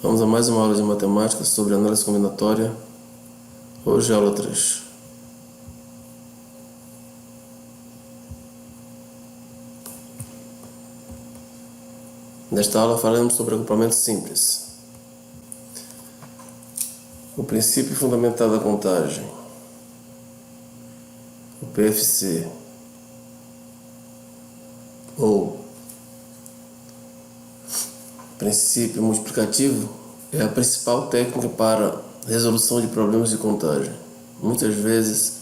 Vamos a mais uma aula de matemática sobre análise combinatória. Hoje é a aula 3. Nesta aula falaremos sobre agrupamento simples. O princípio fundamental da contagem, o PFC, ou princípio multiplicativo, é a principal técnica para resolução de problemas de contagem. Muitas vezes,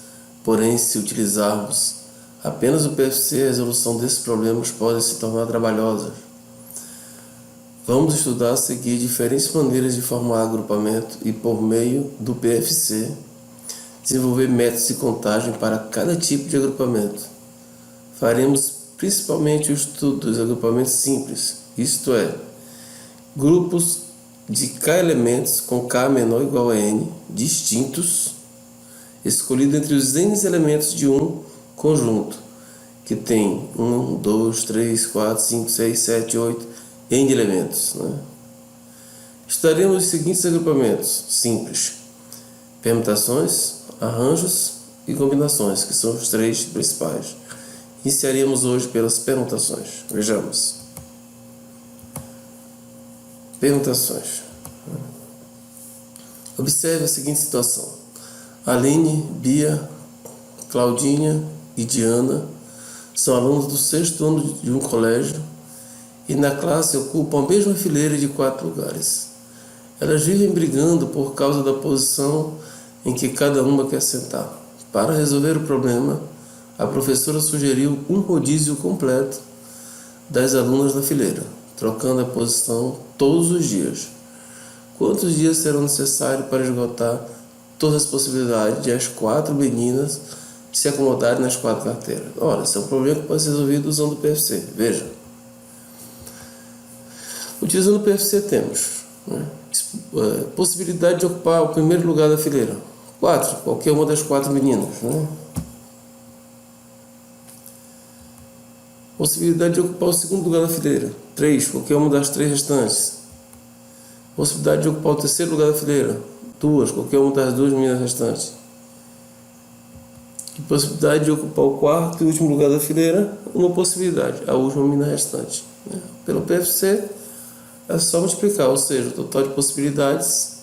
porém, se utilizarmos apenas o PFC, a resolução desses problemas pode se tornar trabalhosa. Vamos estudar a seguir diferentes maneiras de formar agrupamento e, por meio do PFC, desenvolver métodos de contagem para cada tipo de agrupamento. Faremos principalmente o estudo dos agrupamentos simples, isto é, grupos de K elementos com K menor ou igual a N, distintos, escolhidos entre os N elementos de um conjunto, que tem 1, 2, 3, 4, 5, 6, 7, 8, N elementos. Estudaremos os seguintes agrupamentos simples: permutações, arranjos e combinações, que são os três principais. Iniciaremos hoje pelas permutações. Vejamos. Permutações. Observe a seguinte situação. Aline, Bia, Claudinha e Diana são alunos do 6º ano de um colégio e na classe ocupam a mesma fileira de 4 lugares. Elas vivem brigando por causa da posição em que cada uma quer sentar. Para resolver o problema, a professora sugeriu um rodízio completo das alunas da fileira, trocando a posição todos os dias. Quantos dias serão necessários para esgotar todas as possibilidades de as 4 meninas se acomodarem nas 4 carteiras? Ora, esse é um problema que pode ser resolvido usando o PFC. Veja. Utilizando o PFC temos possibilidade de ocupar o primeiro lugar da fileira. 4, qualquer uma das 4 meninas. Possibilidade de ocupar o segundo lugar da fileira. 3, qualquer uma das 3 restantes. Possibilidade de ocupar o terceiro lugar da fileira. 2, qualquer uma das 2 meninas restantes. E possibilidade de ocupar o quarto e último lugar da fileira. Uma possibilidade, a última menina restante. Pelo PFC, é só multiplicar, ou seja, o total de possibilidades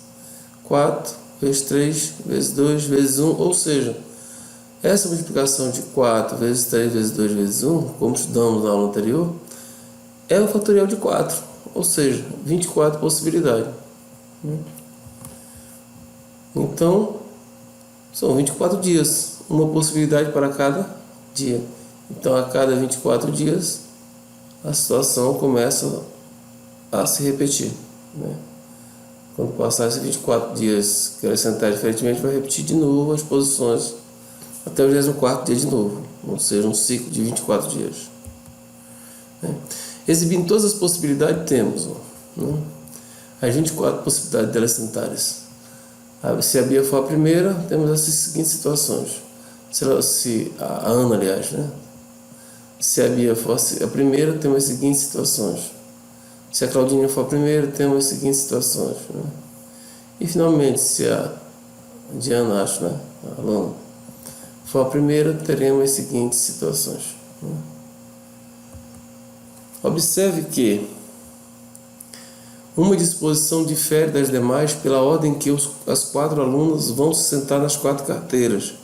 4 vezes 3 vezes 2 vezes 1, ou seja, essa multiplicação de 4 vezes 3 vezes 2 vezes 1, como estudamos na aula anterior, é o fatorial de 4, ou seja, 24 possibilidades. Então, são 24 dias, uma possibilidade para cada dia. Então, a cada 24 dias, a situação começa a se repetir. Quando passar esses 24 dias que acrescentar diferentemente, vai repetir de novo as posições até o 24º dia de novo, ou seja, um ciclo de 24 dias. Exibindo todas as possibilidades, temos as 24 possibilidades de acrescentares. Se a Bia for a primeira, temos essas seguintes situações. Se a Ana, aliás, se a Bia for a primeira, temos as seguintes situações. Se a Claudinha for a primeira, temos as seguintes situações. E finalmente, se a Diana, a aluna, for a primeira, teremos as seguintes situações. Observe que uma disposição difere das demais pela ordem que as 4 alunas vão se sentar nas 4 carteiras.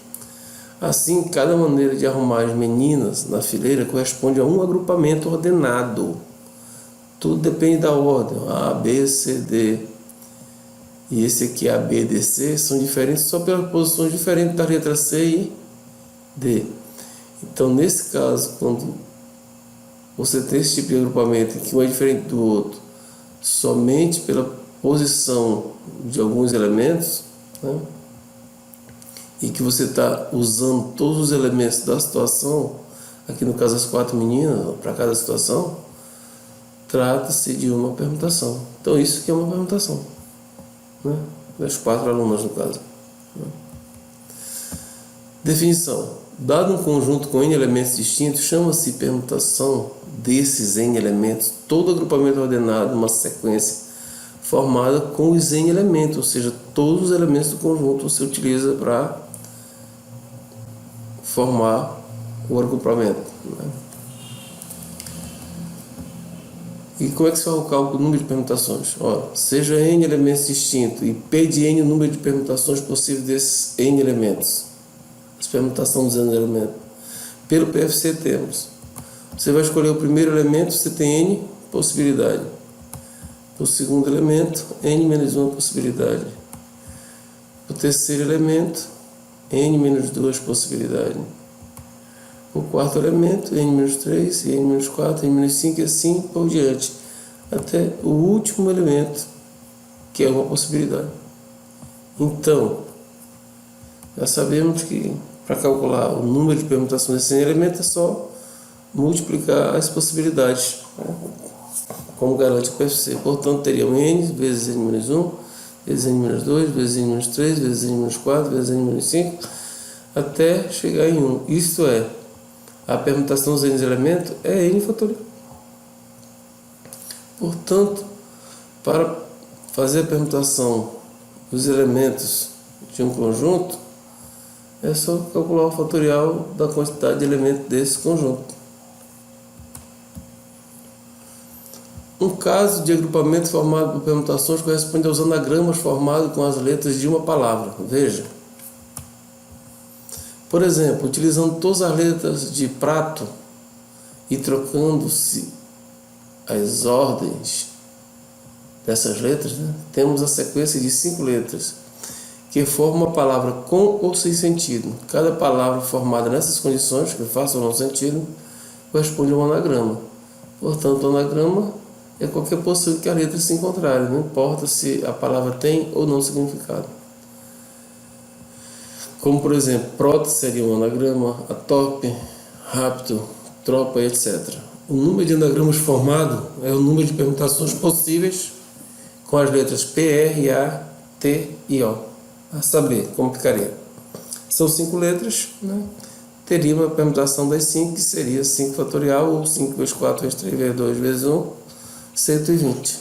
Assim, cada maneira de arrumar as meninas na fileira corresponde a um agrupamento ordenado. Tudo depende da ordem, A, B, C, D. E esse aqui, A, B, D, C, são diferentes só pelas posições diferentes da letra C e D. Então, nesse caso, quando você tem esse tipo de agrupamento em que um é diferente do outro, somente pela posição de alguns elementos, e que você está usando todos os elementos da situação, aqui no caso as 4 meninas, para cada situação, trata-se de uma permutação. Então, isso aqui é uma permutação, das 4 alunas, no caso. Definição: dado um conjunto com N elementos distintos, chama-se permutação desses N elementos todo agrupamento ordenado numa sequência formada com os N elementos, ou seja, todos os elementos do conjunto você utiliza para formar o acoplamento, né? E como é que se faz o cálculo do número de permutações? Ora, seja N elementos distintos e P de N o número de permutações possíveis desses N elementos. As permutações dos N elementos. Pelo PFC temos. Você vai escolher o primeiro elemento, você tem N possibilidade. O segundo elemento, N menos 1 possibilidade. O terceiro elemento, N menos 2 possibilidade. O quarto elemento, N menos 3, N menos 4, N menos 5 e assim por diante. Até o último elemento, que é uma possibilidade. Então, já sabemos que para calcular o número de permutações desse elemento é só multiplicar as possibilidades, né? Como garante o PFC. Portanto, teríamos N vezes N menos 1, vezes N menos 2, vezes N menos 3, vezes N menos 4, vezes N menos 5, até chegar em 1. Isto é, a permutação dos N elementos é N fatorial. Portanto, para fazer a permutação dos elementos de um conjunto, é só calcular o fatorial da quantidade de elementos desse conjunto. Um caso de agrupamento formado por permutações corresponde aos anagramas formados com as letras de uma palavra. Veja. Por exemplo, utilizando todas as letras de prato e trocando-se as ordens dessas letras, né, temos a sequência de 5 letras, que formam uma palavra com ou sem sentido. Cada palavra formada nessas condições, que faça ou não sentido, corresponde a um anagrama. Portanto, o anagrama é qualquer posição que as letras se encontrarem, não importa se a palavra tem ou não significado. Como, por exemplo, proto seria um anagrama, atorpe, rápido, tropa, etc. O número de anagramas formado é o número de permutações possíveis com as letras P, R, A, T e O. A saber, como ficaria? São 5 letras, né? Teria uma permutação das 5, que seria 5 fatorial, ou 5 vezes 4 vezes 3 vezes 2 vezes 1, 120.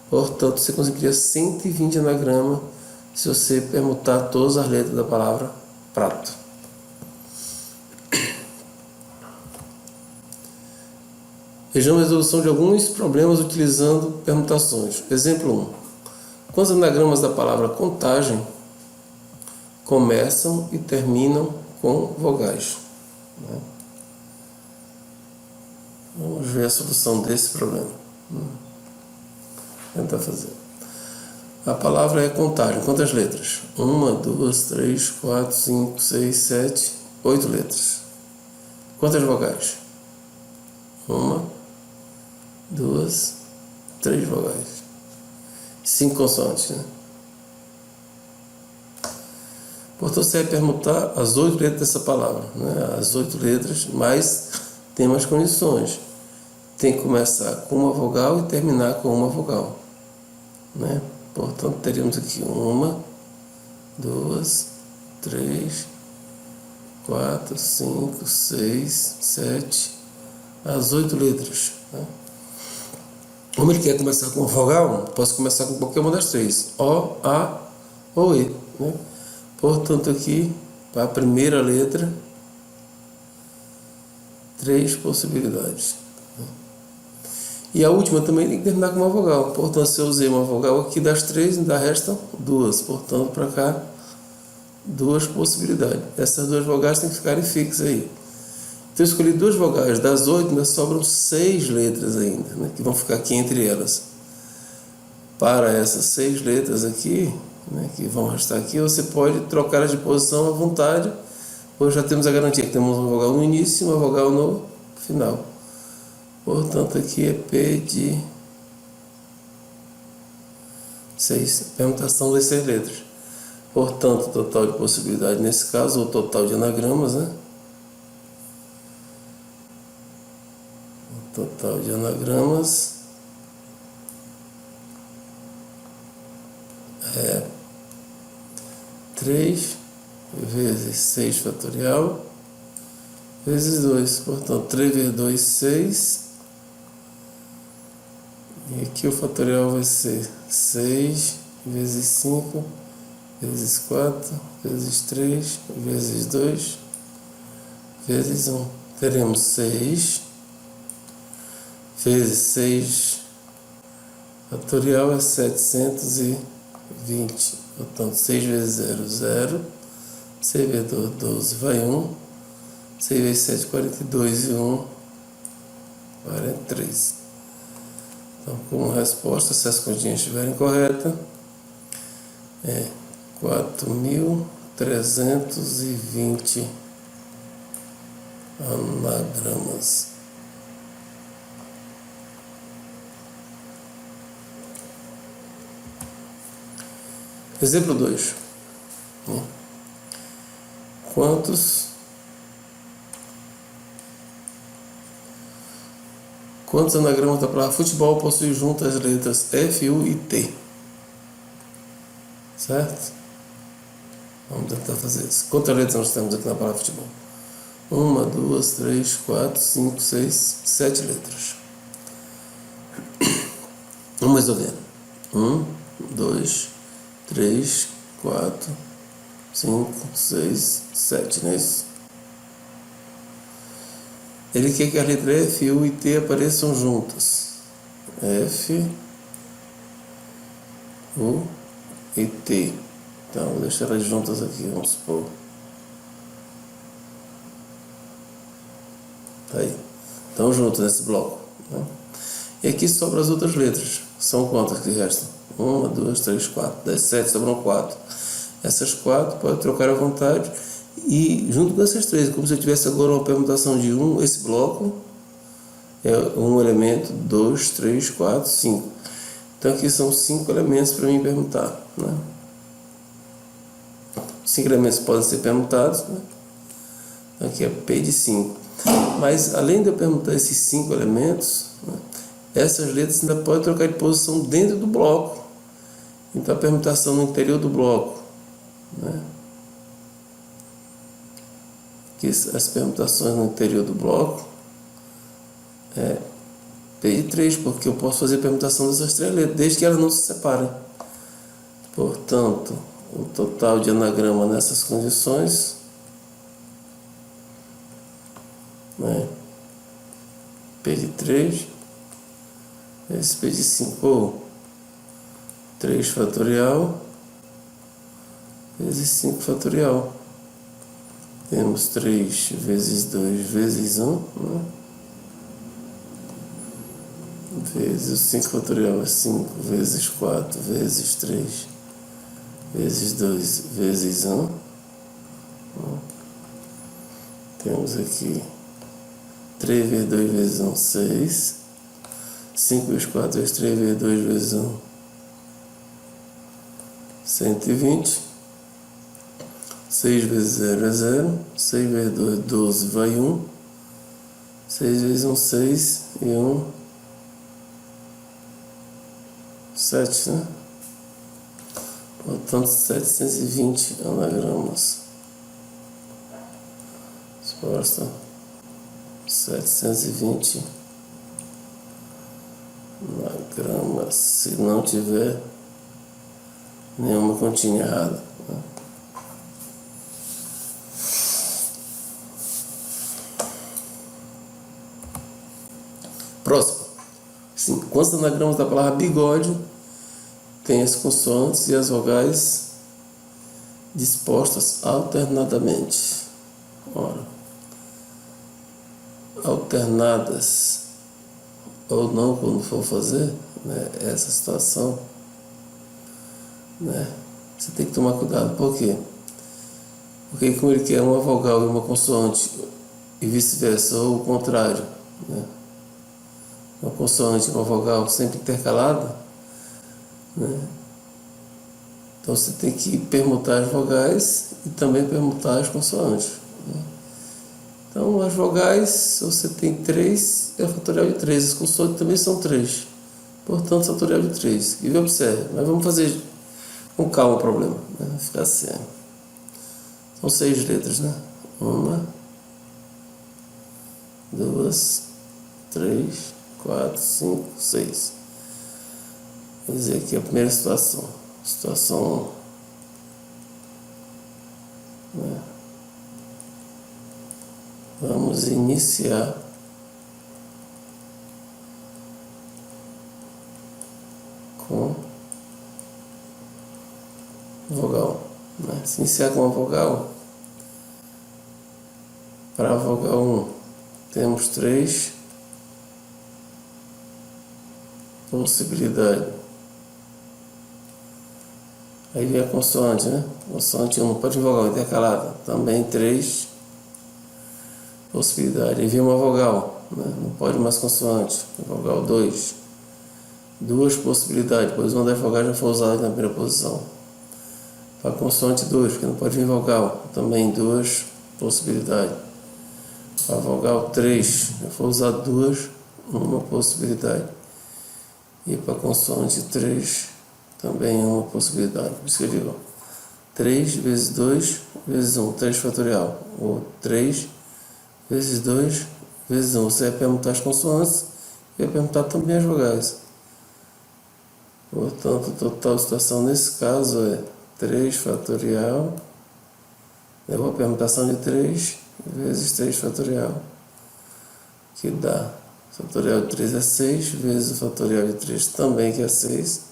Portanto, você conseguiria 120 anagramas se você permutar todas as letras da palavra prato. Vejamos a resolução de alguns problemas utilizando permutações. Exemplo 1. Quantos anagramas da palavra contagem começam e terminam com vogais? Vamos ver a solução desse problema. Tentar fazer. A palavra é contagem. Quantas letras? 1, 2, 3, 4, 5, 6, 7, 8 letras. Quantas vogais? 1, 2, 3 vogais. 5 consoantes, né? Portanto, você vai permutar as 8 letras dessa palavra, né? As 8 letras, mas tem umas condições. Tem que começar com uma vogal e terminar com uma vogal, né? Portanto, teríamos aqui 1, 2, 3, 4, 5, 6, 7, as 8 letras, né? Como ele quer começar com uma vogal, posso começar com qualquer uma das 3, O, A ou E, né? Portanto, aqui, para a primeira letra, 3 possibilidades. E a última também tem que terminar com uma vogal. Portanto, se eu usei uma vogal aqui das 3, ainda restam 2. Portanto, para cá, 2 possibilidades. Essas 2 vogais têm que ficarem fixas aí. Então, eu escolhi 2 vogais. Das 8, ainda sobram 6 letras ainda, né, que vão ficar aqui entre elas. Para essas 6 letras aqui, né, que vão restar aqui, você pode trocar de posição à vontade. Hoje já temos a garantia que temos uma vogal no início e uma vogal no final. Portanto, aqui é P de 6, permutação das 6 letras. Portanto, o total de possibilidade nesse caso, o total de anagramas, né? O total de anagramas é 3 vezes 6 fatorial vezes 2. Portanto, 3 vezes 2, 6. E aqui o fatorial vai ser 6 vezes 5 vezes 4 vezes 3 vezes 2 vezes 1. Teremos 6 vezes 6 fatorial é 720. Portanto, 6 vezes 0, 0. 6 vezes 2, 12, vai 1. 6 vezes 7, 42 e 1, 43. Então, como resposta, se as continhas estiverem corretas, é 4.320 anagramas. Exemplo 2. Quantos anagramas da palavra futebol possuem juntas as letras F, U e T? Certo? Vamos tentar fazer isso. Quantas letras nós temos aqui na palavra futebol? 1, 2, 3, 4, 5, 6, 7 letras. Vamos resolver. 1, 2, 3, 4, 5, 6, 7, não é isso? Ele quer que a letra F, U e T apareçam juntas. F, U e T. Então, vou deixar elas juntas aqui, vamos supor. Tá aí. Estão juntas nesse bloco. Né? E aqui sobram as outras letras. São quantas que restam? 1, 2, 3, 4. Das 7 sobram 4. Essas 4 pode trocar à vontade. E junto com essas 3, como se eu tivesse agora uma permutação de 1, esse bloco é um elemento, 2, 3, 4, 5. Então aqui são 5 elementos para mim permutar. Né? 5 elementos podem ser permutados. Né? Aqui é P de 5. Mas além de eu permutar esses 5 elementos, né, essas letras ainda podem trocar de posição dentro do bloco. Então a permutação no interior do bloco. Né? Que as permutações no interior do bloco é P de 3, porque eu posso fazer a permutação dessas 3 letras, desde que elas não se separem. Portanto, o total de anagrama nessas condições, né, P de 3 vezes P de 5, ou 3 fatorial vezes 5 fatorial. Temos 3 vezes 2 vezes 1, né? Vezes o 5 fatorial é 5 vezes 4 vezes 3 vezes 2 vezes 1. Né? Temos aqui 3 vezes 2 vezes 1, 6. 5 vezes 4 vezes 3 vezes 2 vezes 1, 120. 6 vezes 0 é 0. 6 vezes 2, 12, vai 1. 6 vezes 1, 6. E 1, 7, né? Portanto, 720 anagramas. Resposta: 720 anagramas, se não tiver nenhuma continha errada. Né? Próximo. Sim, quantos anagramas da palavra bigode tem as consoantes e as vogais dispostas alternadamente? Ora, alternadas ou não, quando for fazer, né, essa situação, né, você tem que tomar cuidado. Por quê? Porque como ele quer uma vogal e uma consoante e vice-versa, ou o contrário, né, uma consoante e uma vogal sempre intercalada, né, então você tem que permutar as vogais e também permutar as consoantes. Né? Então as vogais, você tem 3, é fatorial de 3, as consoantes também são 3, portanto fatorial de 3. E observe, mas vamos fazer com calma o problema, né? Vai ficar assim. São 6 letras, né? 1, 2, 3, 4, 5, 6. Vou dizer aqui a primeira situação. Situação 1. Né? Vamos iniciar com vogal. Né? Se iniciar com a vogal, para a vogal 1, temos 3 possibilidades. Aí vem a consoante, né? Consoante 1 não pode vir vogal intercalada. Também 3 possibilidades. Aí vem uma vogal, né? Não pode mais consoante. Vogal 2. 2 possibilidades, pois uma das vogais já foi usada na primeira posição. Para a consoante 2, porque não pode vir vogal. Também 2 possibilidades. Para a vogal 3, já foi usado 2, uma possibilidade. E para a consoante 3, também uma possibilidade. Por isso que eu digo 3 vezes 2 vezes 1, 3 fatorial. Ou 3 vezes 2 vezes 1. Você vai permutar as consoantes e vai permutar também as vogais. Portanto, a total situação nesse caso é 3 fatorial. Eu vou a permutação de 3 vezes 3 fatorial, que dá fatorial de 3 é 6, vezes o fatorial de 3 também, que é 6,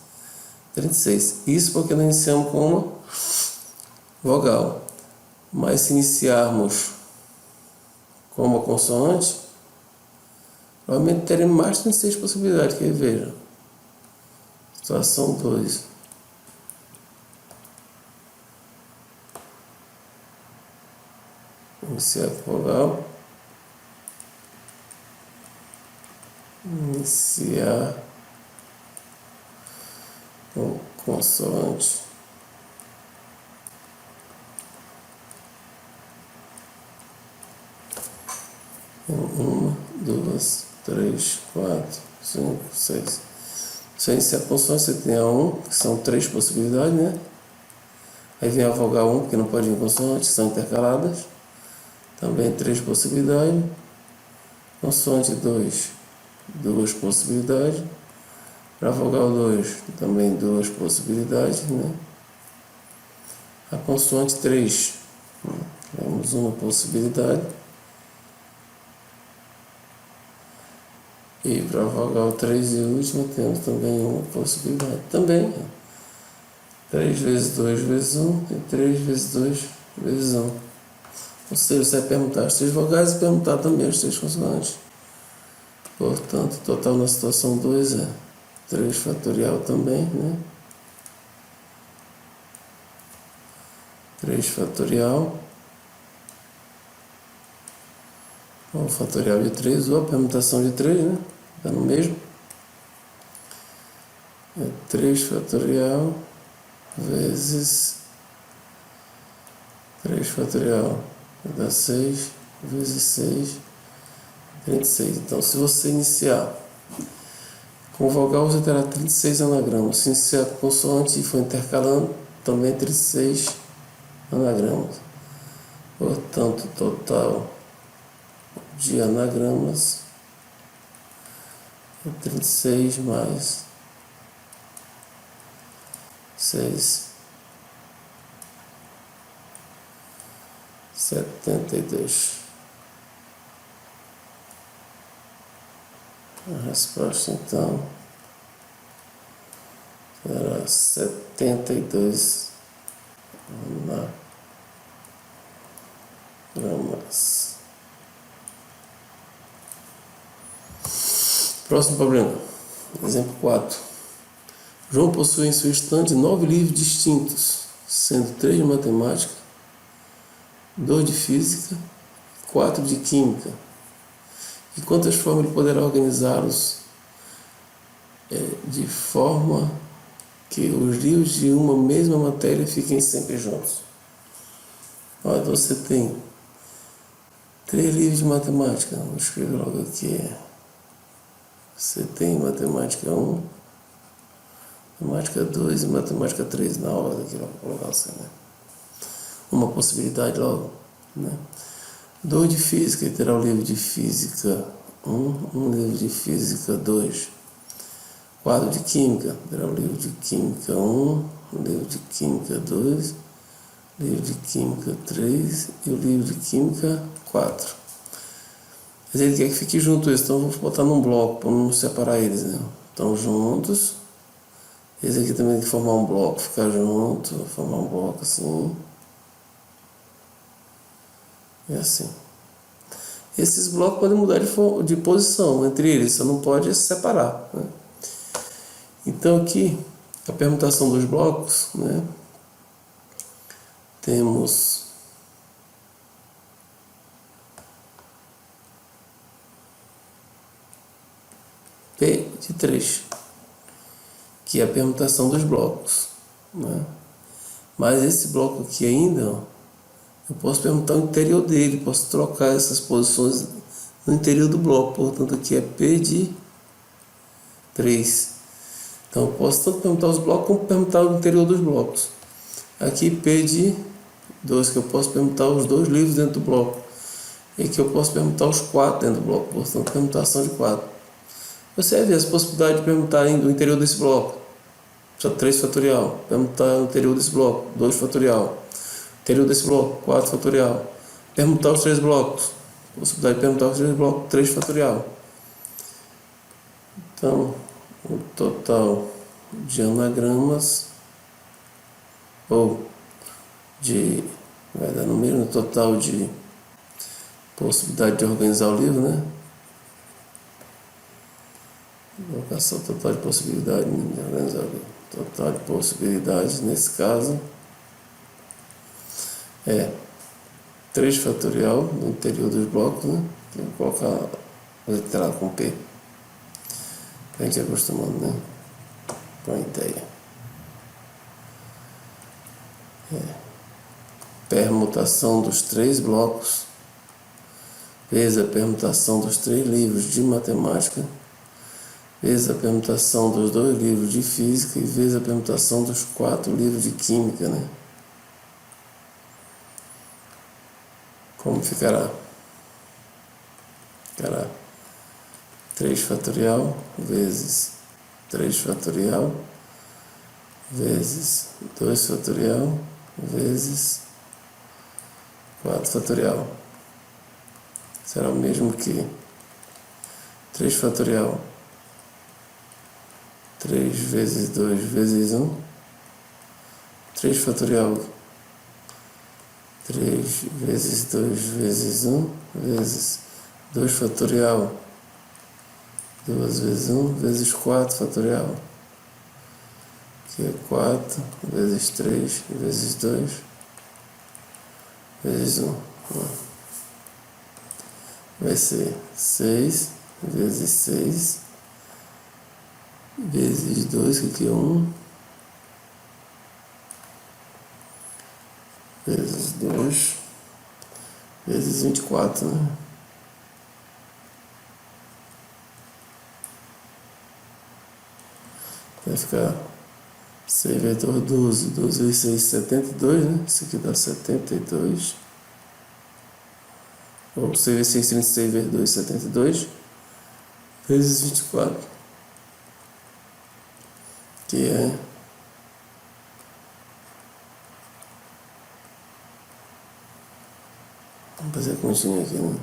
36. Isso porque nós iniciamos com uma vogal. Mas se iniciarmos com uma consoante, provavelmente teremos mais de 36 possibilidades, que aí veja. Situação 2. Iniciar com vogal. Iniciar com consoante. Uma, duas, três, quatro, cinco, seis. Se iniciar com consoante, você tem a 1, que são 3 possibilidades, né? Aí vem a vogal 1, porque não pode vir consoante, que são intercaladas. Também 3 possibilidades. Consoante 2, 2 possibilidades. Para a vogal 2, também 2 possibilidades, né? A consoante 3, temos uma possibilidade. E para a vogal 3 e última, temos também uma possibilidade. Também 3 vezes 2 vezes 1 e 3 vezes 2 vezes 1. Ou seja, você vai permutar as 3 vogais e permutar também as 3 consoantes. Portanto, o total na situação 2 é 3 fatorial também, né? 3 fatorial. Ou o fatorial de 3, ou a permutação de 3, né? Está no mesmo. É 3 fatorial vezes 3 fatorial. Dá 6 vezes 6, 36. Então, se você iniciar com vogal, você terá 36 anagramas. Se iniciar com consoante e for intercalando, também 36 anagramas. Portanto, o total de anagramas é 36 mais 6, 72. A resposta, então, será 72 anagramas. Próximo problema. Exemplo 4. João possui em sua estante 9 livros distintos, sendo 3 de matemática, 2 de física, 4 de química. De quantas formas ele poderá organizá-los de forma que os livros de uma mesma matéria fiquem sempre juntos? Olha, você tem 3 livros de matemática. Vou escrever logo aqui. Você tem matemática 1, matemática 2 e matemática 3 na ordem aqui, vou colocar assim, né? Uma possibilidade logo, né? 2 de física, ele terá o livro de física 1, um livro de física 2. quadro de Química, terá o livro de Química 1, o livro de Química 2, o livro de Química 3 e o livro de Química 4. Mas ele quer que fique junto isso, então eu vou botar num bloco para não separar eles, né? Estão juntos. Esse aqui também tem que formar um bloco, ficar junto, formar um bloco assim. E assim. Esses blocos podem mudar de posição entre eles, só não pode se separar, né? Então aqui, a permutação dos blocos, né? Temos P de 3, que é a permutação dos blocos, né? Mas esse bloco aqui ainda, ó, eu posso permutar o interior dele, posso trocar essas posições no interior do bloco, portanto aqui é P de 3. Então eu posso tanto permutar os blocos como permutar o interior dos blocos. Aqui P de 2, que eu posso permutar os dois livros dentro do bloco. E aqui eu posso permutar os 4 dentro do bloco, portanto permutação de 4. Você vai ver as possibilidades de permutar no interior desse bloco. 3 fatorial, permutar no interior desse bloco, 2 fatorial, interior desse bloco, 4 fatorial, permutar os 3 blocos, possibilidade de permutar os 3 blocos, 3 fatorial. Então, o total de anagramas, ou de, vai dar no mesmo total de possibilidade de organizar o livro, né? Locação total de possibilidade de organizar o livro. Total de possibilidades, nesse caso, é 3 fatorial no interior dos blocos, né? Tem que colocar literal com P. A gente acostumando, né? Com a ideia. Permutação dos 3 blocos vezes a permutação dos 3 livros de matemática vezes a permutação dos 2 livros de física e vezes a permutação dos 4 livros de química, né? Como ficará? Ficará 3 fatorial vezes 3 fatorial vezes 2 fatorial vezes 4 fatorial. Será o mesmo que 3 fatorial 3 vezes 2 vezes 1, 3 fatorial 3 vezes 2 vezes 1 vezes 2 fatorial 2 vezes 1 vezes 4 fatorial, que é 4 vezes 3 vezes 2 vezes 1. Vai ser 6 vezes 6 vezes 2, que aqui é 1, vezes 2, vezes 24, né? Vai ficar 6 vezes 2, 12, 12 vezes 6, 72, né? Isso aqui dá 72. Ou 6 vezes 6, 36 vezes 2, 72, vezes 24. Que é vamos fazer a continha aqui, né?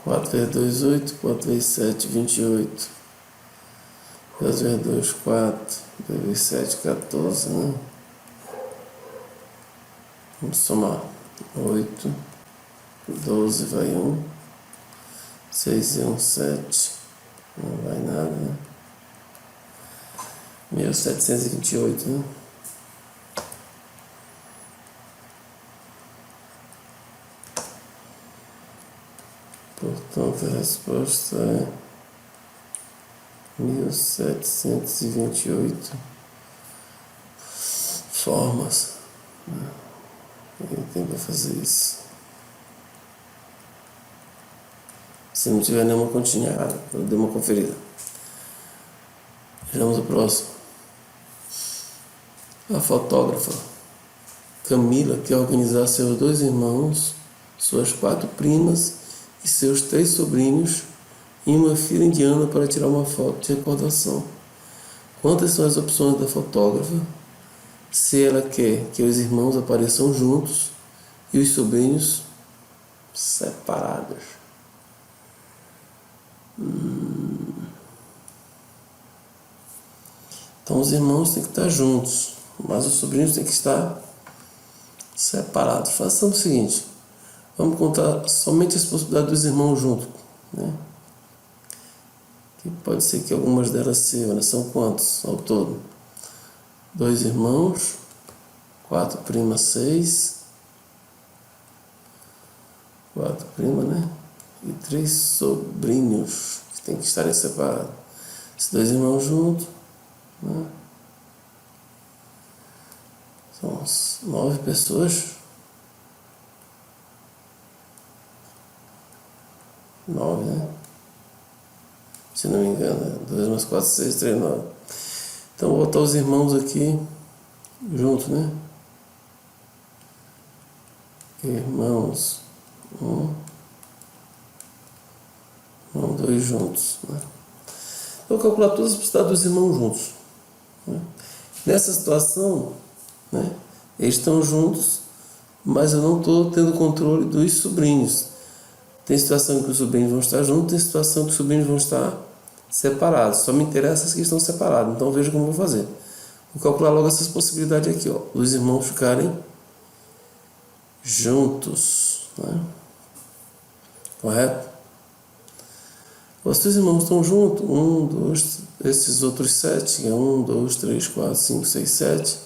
4 vezes 2, 8, 4 vezes 7, 28, 2 vezes 2, 4, 2 vezes 7, 14, né? Vamos somar 8, 12 vai 1, 6 e 1, 7, não vai nada, né? 1728, né? Portanto, a resposta é 1728 formas, né? Ele tem para fazer isso. Se não tiver nenhuma continha errada, eu dei uma conferida. Vejamos o próximo. A fotógrafa Camila quer organizar seus 2 irmãos, suas 4 primas e seus 3 sobrinhos em uma fila indiana para tirar uma foto de recordação. Quantas são as opções da fotógrafa se ela quer que os irmãos apareçam juntos e os sobrinhos separados? Então os irmãos têm que estar juntos, mas os sobrinhos têm que estar separados. Façamos o seguinte, vamos contar somente as possibilidades dos irmãos juntos, né? Que pode ser que algumas delas sejam, né? São quantos ao todo? 2 irmãos, 4 primas, 6, 4 primas, né? E 3 sobrinhos que tem que estarem separados. Esses 2 irmãos juntos, né? São 9 pessoas. 9, né? Se não me engano, 2 mais 4, 6, 3, 9. Então vou botar os irmãos aqui juntos, né? Irmãos 1, irmão 2 juntos, né? Vou calcular todas as possibilidades dos irmãos juntos, né? Nessa situação, né, eles estão juntos, mas eu não estou tendo controle dos sobrinhos. Tem situação em que os sobrinhos vão estar juntos, tem situação em que os sobrinhos vão estar separados. Só me interessa as que estão separados, então veja como eu vou fazer. Vou calcular logo essas possibilidades aqui, ó, os irmãos ficarem juntos, né? Correto? Os seus irmãos estão juntos, 1, 2, esses outros 7, 1, 2, 3, 4, 5, 6, 7.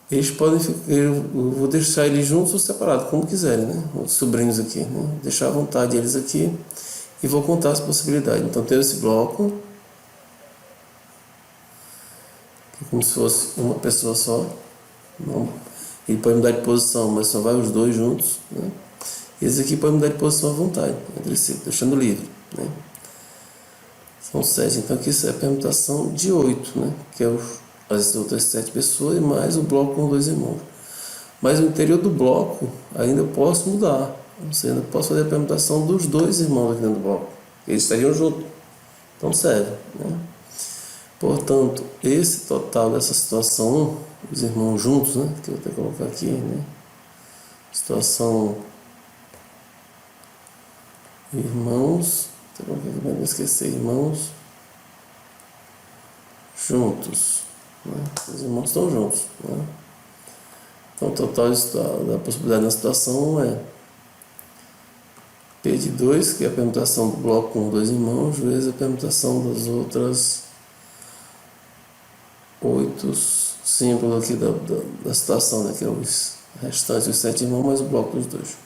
Eles podem ficar, eu vou deixar eles juntos ou separados, como quiserem, né? Os sobrinhos aqui, né? Deixar à vontade eles aqui e vou contar as possibilidades. Então, tenho esse bloco, que é como se fosse uma pessoa só. Não, ele pode mudar de posição, mas só vai os 2 juntos, né? Esse aqui pode mudar de posição à vontade, entre si, deixando livre, né? São 7, então aqui isso é a permutação de 8, né? Que é as outras 7 pessoas e mais o bloco com 2 irmãos. Mas no interior do bloco ainda posso mudar, ou seja, ainda posso fazer a permutação dos 2 irmãos aqui dentro do bloco. Eles estariam juntos, então serve, né? Portanto, esse total dessa situação 1, os irmãos juntos, né? Que eu vou até colocar aqui, né? Situação irmãos, não esquecer, irmãos juntos, né? Os irmãos estão juntos, né? Então o total da possibilidade na situação 1 é P de 2, que é a permutação do bloco com 2 irmãos, vezes a permutação das outras 8 símbolos aqui da situação, né? Que é os restantes, os 7 irmãos, mais o bloco dos 2.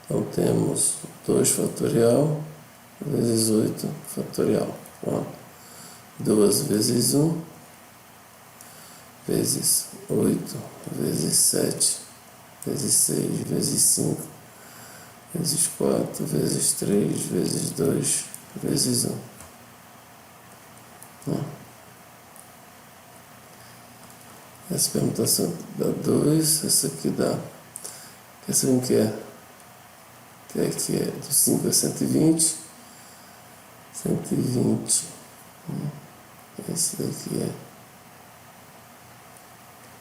Então temos 2 fatorial vezes 8 fatorial. Pronto. 2 vezes 1 vezes 8 vezes 7 vezes 6 vezes 5 vezes 4 vezes 3 vezes 2 vezes 1. Essa permutação dá 2, essa aqui dá. Essa aqui é? Que aqui é do 5 a 120. 120. Esse daqui é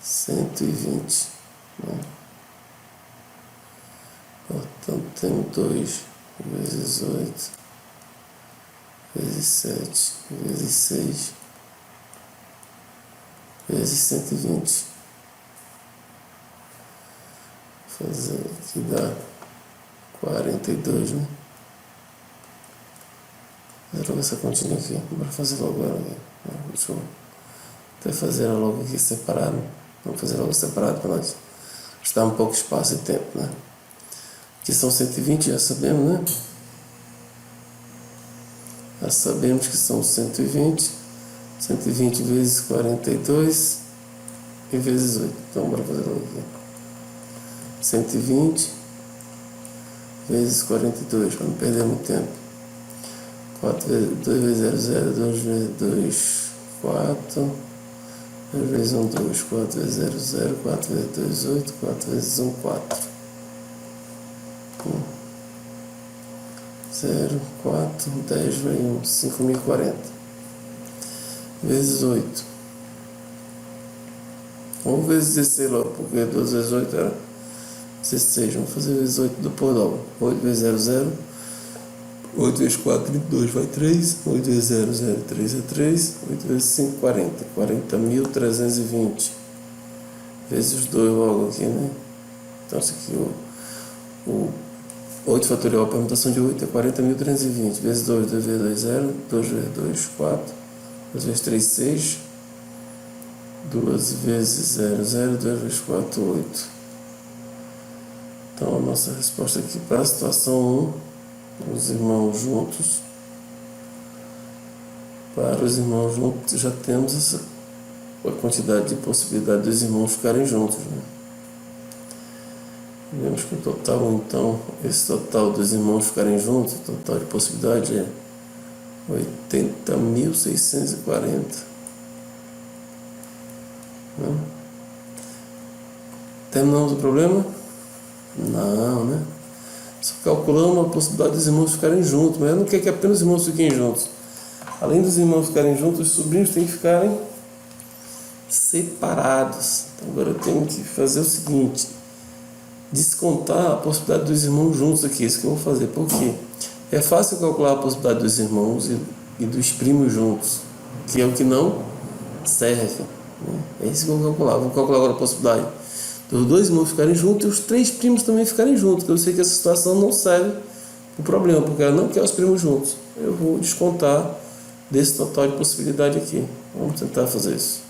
120. Né? Portanto, temos 2 vezes 8 vezes 7 vezes 6 vezes 120. Vou fazer aqui dá 42, né? Fazer logo essa continha aqui. Bora fazer logo ela aqui. Deixa eu até fazer ela logo aqui separado. Vamos fazer logo separado para nós gastar um pouco de espaço e tempo, né? Aqui são 120, já sabemos, né? Já sabemos que são 120. 120 vezes 42 e vezes 8. Então, bora fazer logo aqui. 120 vezes 42, para não perder muito tempo. 4 vezes 2 vezes 0, 0, 2 vezes 2, 4. 2 vezes 1, 2, 4 vezes 0, 0, 4 vezes 2, 8, 4 vezes 1, 4. 0, 4, 10, vai 1, 5.040. Vezes 8. Vamos vezes 16 logo, porque 12 vezes 8 era 16. Vamos fazer vezes 8 depois logo. 8 vezes 0, 0. 8 vezes 4, 32, vai 3. 8 vezes 0, 0, 3 é 3. 8 vezes 5, 40. 40.320. Vezes os 2 logo aqui, né? Então, isso aqui, o 8 fatorial, a permutação de 8 é 40.320. Vezes 2, 2 vezes 2, 0. 2 vezes 2, 4. 2 vezes 3, 6. 2 vezes 0, 0. 2 vezes 4, 8. Então, a nossa resposta aqui para a situação 1, os irmãos juntos. Para os irmãos juntos, já temos a quantidade de possibilidade dos irmãos ficarem juntos, né? Vemos que o total, então, esse total dos irmãos ficarem juntos, o total de possibilidade é 80.640. Né? Terminamos o problema? Não, né? Só calculamos a possibilidade dos irmãos ficarem juntos, mas não quer que apenas os irmãos fiquem juntos. Além dos irmãos ficarem juntos, os sobrinhos têm que ficarem separados. Então, agora eu tenho que fazer o seguinte: descontar a possibilidade dos irmãos juntos aqui. Isso que eu vou fazer. Por quê? É fácil calcular a possibilidade dos irmãos e dos primos juntos, que é o que não serve, né? É isso que eu vou calcular. Vou calcular agora a possibilidade dos 2 irmãos ficarem juntos e os 3 primos também ficarem juntos, porque eu sei que essa situação não serve o problema, porque ela não quer os primos juntos. Eu vou descontar desse total de possibilidade aqui. Vamos tentar fazer isso.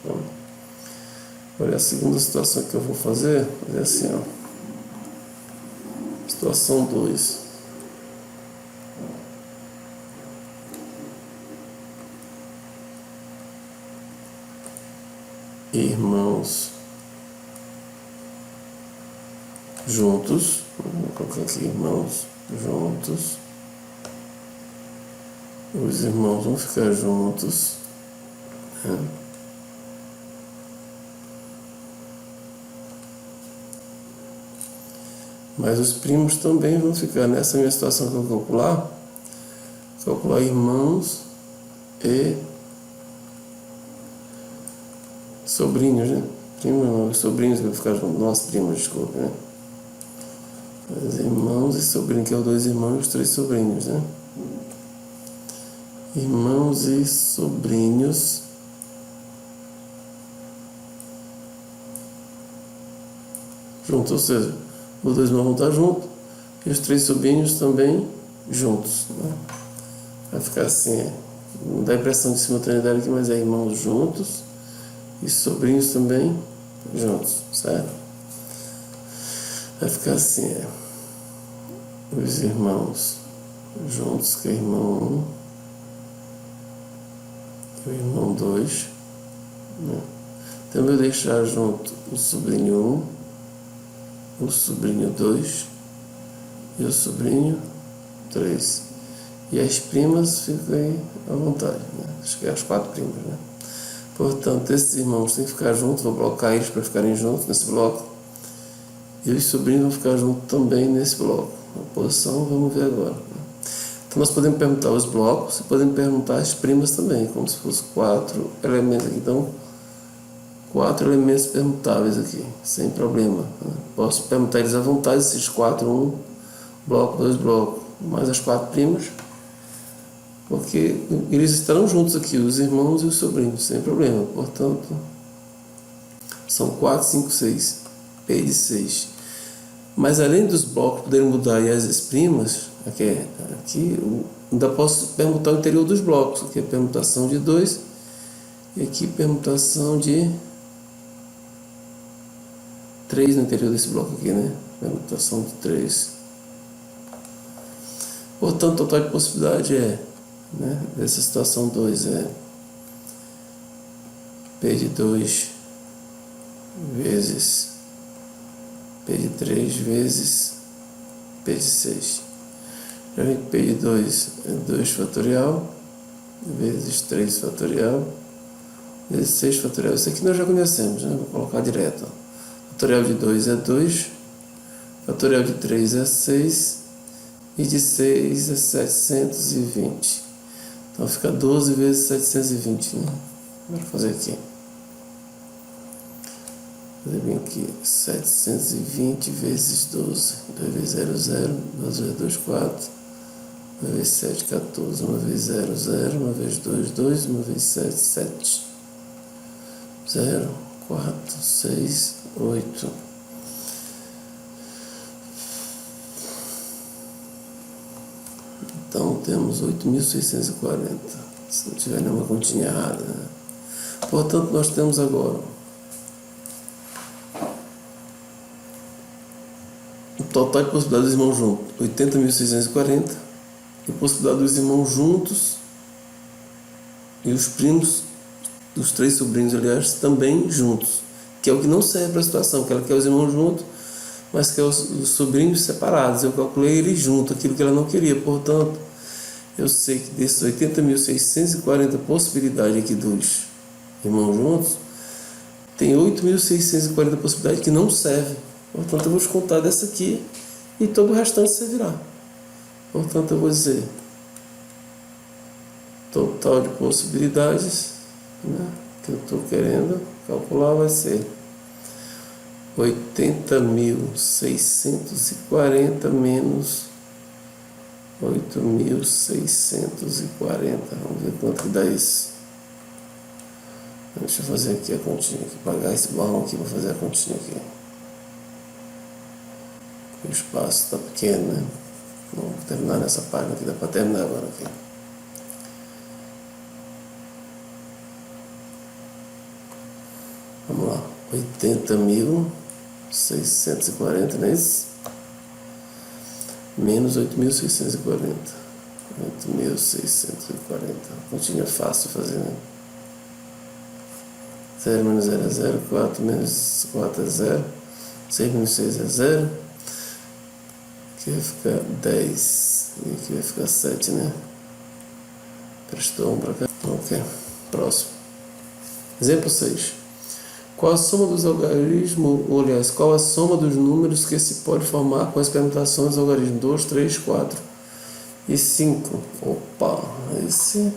Vamos. Olha, a segunda situação que eu vou fazer é assim, ó. Situação 2. Irmãos juntos. Vou colocar aqui irmãos juntos. Os irmãos vão ficar juntos, né? Mas os primos também vão ficar. Nessa minha situação que eu vou calcular irmãos e sobrinhos, né? Primos não, os sobrinhos que vão ficar juntos. Nós primos, desculpa, né? Os irmãos e sobrinhos, que é os 2 irmãos e os 3 sobrinhos, né? Irmãos e sobrinhos juntos, ou seja, os 2 irmãos vão estar juntos e os 3 sobrinhos também juntos, né? Vai ficar assim, não dá a impressão de simultaneidade aqui, mas é irmãos juntos e sobrinhos também juntos, certo? Vai ficar assim, os irmãos juntos, que é irmão 1 e o irmão 2, né? Também vou deixar junto o sobrinho 1, o sobrinho 2 e o sobrinho 3. E as primas ficam aí à vontade, né? Acho que é as 4 primas, né? Portanto, esses irmãos têm que ficar juntos, vou blocar eles para ficarem juntos nesse bloco. E os sobrinhos vão ficar juntos também nesse bloco. A posição, vamos ver agora, né? Então, nós podemos perguntar os blocos e podemos perguntar as primas também, como se fosse 4 elementos aqui. Então, 4 elementos permutáveis aqui, sem problema, né? Posso permutar eles à vontade, esses 4, 1 bloco, 2 blocos, mais as 4 primas, porque eles estarão juntos aqui, os irmãos e os sobrinhos, sem problema. Portanto, são 4, 5, 6, P de 6. Mas além dos blocos poderem mudar e as primas, aqui ainda posso permutar o interior dos blocos. Aqui é permutação de 2 e aqui permutação de 3 no interior desse bloco aqui, né? Permutação de 3. Portanto, o total de possibilidade né, dessa situação 2 é P de 2 vezes P de 3 vezes P de 6. Já vi que P de 2 é 2 fatorial vezes 3 fatorial vezes 6 fatorial. Isso aqui nós já conhecemos, né? Vou colocar direto. Fatorial de 2 é 2, Fatorial de 3 é 6 e de 6 é 720. Então fica 12 vezes 720, né? Vou fazer aqui. Fazer bem aqui. 720 vezes 12. 2 vezes 0, 0. 2 vezes 2, 4. 1 vezes 7, 14. 1 vezes 0, 0. 1 vezes 2, 2. 1 vezes 7, 7. 0, 4, 6, 8. Então temos 8.640, se não tiver nenhuma continha errada, né? Portanto, nós temos agora o total de possibilidade dos irmãos juntos, 80.640, e possibilidade dos irmãos juntos e os primos, os 3 sobrinhos, aliás, também juntos, que é o que não serve para a situação, que ela quer os irmãos juntos, mas quer os sobrinhos separados. Eu calculei eles juntos, aquilo que ela não queria. Portanto, eu sei que desses 80.640 possibilidades aqui dos irmãos juntos, tem 8.640 possibilidades que não servem. Portanto, eu vou descontar dessa aqui e todo o restante servirá. Portanto, eu vou dizer total de possibilidades, né, que eu estou querendo calcular vai ser 80.640 menos 8.640. Vamos ver quanto que dá isso. Deixa eu fazer aqui a continha, aqui, pagar esse balão aqui para fazer a continha aqui. O espaço está pequeno, né? Vamos terminar nessa página aqui, dá para terminar agora aqui. Vamos lá, 80.640, não é isso? Menos 8.640. 8.640. Continha fácil fazer, né? 0 menos 0 é 0. 4 menos 4 é 0. 6 menos 6 é 0. Aqui vai ficar 10. E aqui vai ficar 7, né? Prestou 1 para cá. Ok. Próximo. Exemplo 6. Qual a soma dos algarismos, ou aliás, qual a soma dos números que se pode formar com as permutações dos algarismos 2, 3, 4 e 5? Opa, esse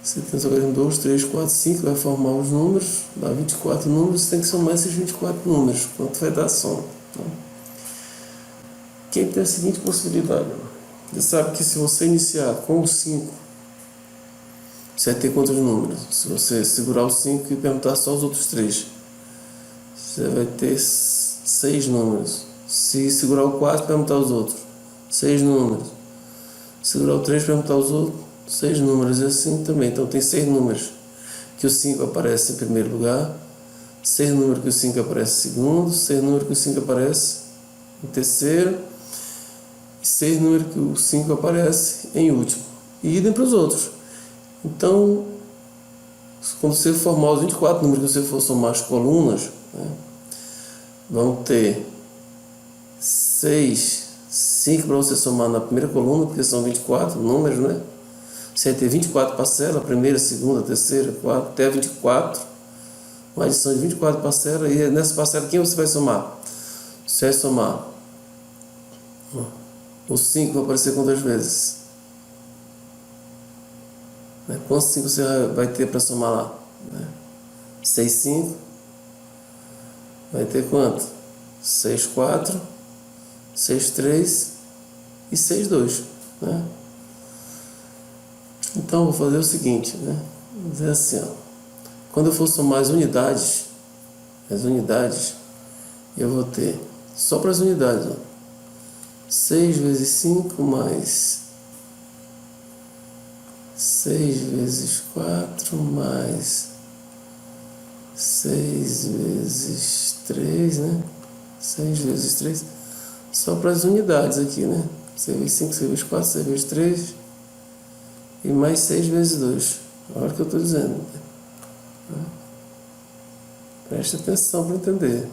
você tem os algarismos 2, 3, 4, 5, vai formar os números, dá 24 números, tem que somar esses 24 números, quanto vai dar a soma? Então, quem tem a seguinte possibilidade? Você sabe que se você iniciar com o 5, você vai ter quantos números? Se você segurar o 5 e perguntar só os outros 3, você vai ter 6 números. Se segurar o 4 e perguntar os outros, 6 números. Segurar o 3 e perguntar os outros, 6 números. E assim também. Então tem 6 números que o 5 aparece em primeiro lugar, 6 números que o 5 aparece em segundo, 6 números que o 5 aparece em terceiro, e 6 números que o 5 aparece em último. E idem para os outros. Então, quando você formar os 24 números que você for somar as colunas, né, vão ter 6, 5 para você somar na primeira coluna, porque são 24 números, né? Você vai ter 24 parcelas, primeira, segunda, terceira, quarta, até 24. Uma adição de 24 parcelas, e nessa parcela quem você vai somar? Você vai somar o 5 vai aparecer quantas vezes? Quantos 5 você vai ter para somar lá? 6, 5. Vai ter quanto? 6, 4. 6, 3. E 6, 2. Né? Então, vou fazer o seguinte. Né? Vou dizer assim. Ó. Quando eu for somar as unidades, eu vou ter, só para as unidades, ó, 6 vezes 5 mais 6 vezes 4 mais 6 vezes 3, né? 6 vezes 3, só para as unidades aqui, né? 6 vezes 5, 6 vezes 4, 6 vezes 3 e mais 6 vezes 2. Olha o que eu estou dizendo. Preste atenção para entender.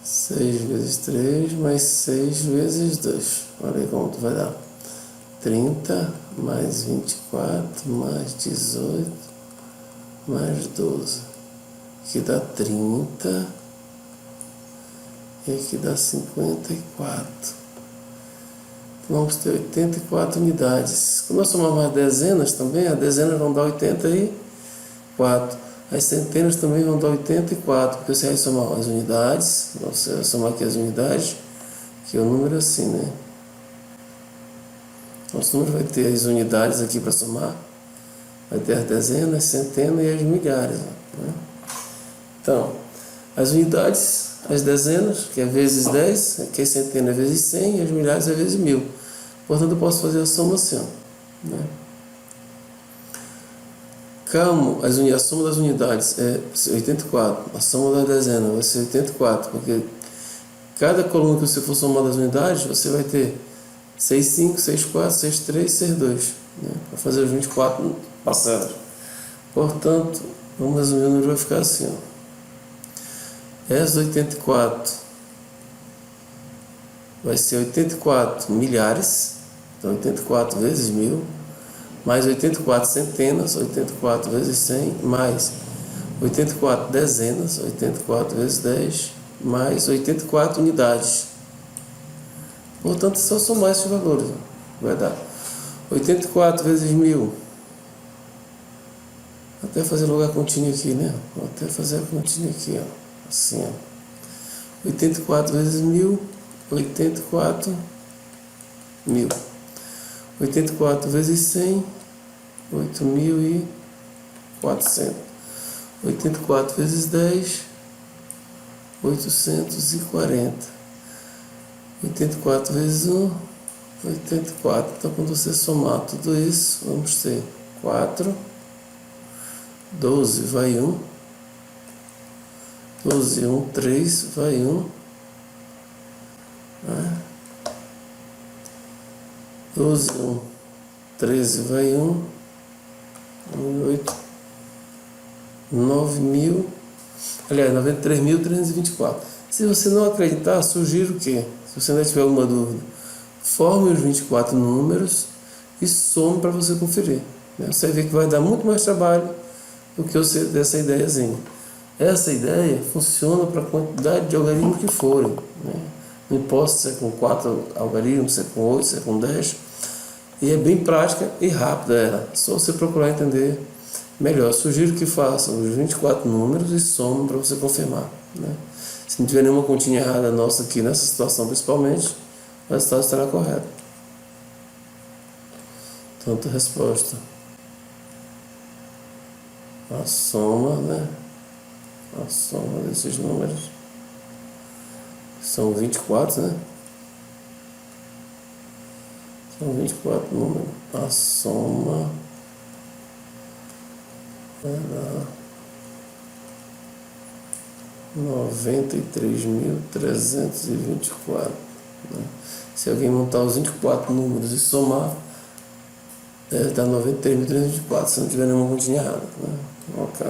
6 vezes 3 mais 6 vezes 2. Olha aí como vai dar. 30 mais 24 mais 18 mais 12, que dá 30 E aqui dá 54. Vamos ter 84 unidades. Quando nós somarmos as dezenas também, as dezenas vão dar 84. As centenas também vão dar 84, porque você vai somar as unidades. Você vai somar aqui as unidades, que é o número assim, né? Nosso número vai ter as unidades aqui para somar. Vai ter as dezenas, as centenas e as milhares, né? Então, as unidades, as dezenas, que é vezes 10, que é centena é vezes 100, e as milhares é vezes 1000. Portanto, eu posso fazer a soma assim, ó, né? A soma das unidades é 84, a soma das dezenas vai ser 84, porque cada coluna que você for somar das unidades, você vai ter 65, 64, 63, 62, né? Para fazer os 24 parcelas. Portanto, vamos resumir, o número vai ficar assim, ó. Essas 84 vai ser 84 milhares, então 84 vezes 1000, mais 84 centenas, 84 vezes 100, mais 84 dezenas, 84 vezes 10, mais 84 unidades. Portanto, é só somar esses valores, vai dar 84 vezes 1000. Até fazer logo a continha aqui, né? Vou até fazer a continha aqui, ó. Assim, ó. 84 vezes 1000, 84 mil. 84 vezes 100, 8.400. 84 vezes 10, 840. 84 vezes 1, 84. Então, quando você somar tudo isso, vamos ter 4, 12 vai 1, 12, 1, 3, vai 1, 12, 1, 13, vai 1, 8, 9.000, aliás, 93.324. Se você não acreditar, sugiro que, se você ainda tiver alguma dúvida, forme os 24 números e some para você conferir, né? Você vai ver que vai dar muito mais trabalho do que você dessa ideiazinha. Essa ideia funciona para a quantidade de algarismos que forem, né? Não importa se é com 4 algarismos, se é com 8, se é com 10. E é bem prática e rápida ela. É só você procurar entender melhor. Sugiro que faça os 24 números e some para você confirmar, né? Se não tiver nenhuma continha errada nossa aqui nessa situação principalmente, o resultado estará correto. Tanto resposta. A soma, né? A soma desses números. São 24, né? São 24 números. A soma era 93.324, né? Se alguém montar os 24 números e somar, dá 93.324, se não tiver nenhuma continha errada, né? Ok.